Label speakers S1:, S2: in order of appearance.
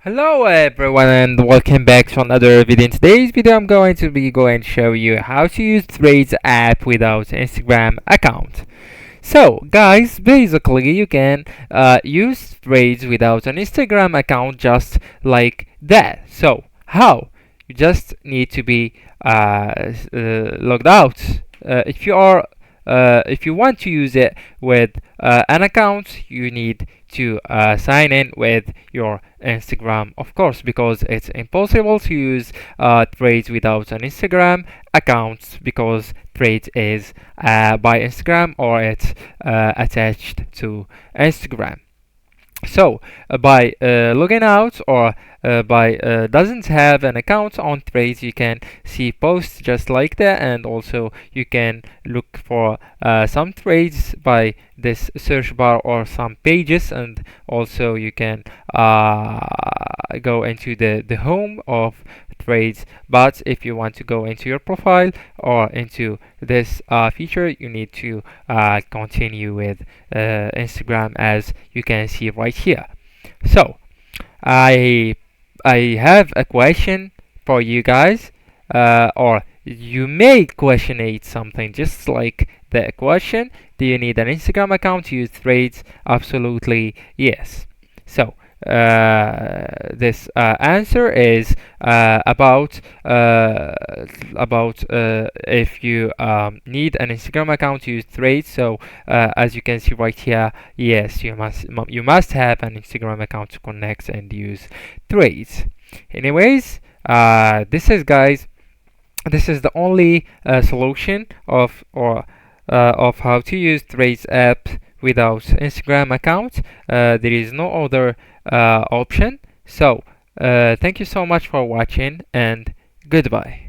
S1: Hello everyone and welcome back to another video. In today's video I'm going to show you how to use Threads app without Instagram account. So guys, basically you can use Threads without an Instagram account just like that. So how? You just need to be logged out. If you want to use it with an account, you need to sign in with your Instagram, of course, because it's impossible to use Threads without an Instagram account because Threads is by Instagram or it's attached to Instagram. So by logging out or by doesn't have an account on Threads, you can see posts just like that, and also you can look for some threads by this search bar or some pages, and also you can go into the home of Threads. But if you want to go into your profile or into this feature, you need to continue with Instagram, as you can see right here. So I I have a question for you guys, or you may questionate something just like the question. Do you need an Instagram account to use Threads? Absolutely yes. So this answer is about if you need an Instagram account to use Threads. So as you can see right here, yes, you must have an Instagram account to connect and use Threads. Anyways, this is the only solution of how to use Threads app without Instagram account. There is no other option. So thank you so much for watching, and goodbye.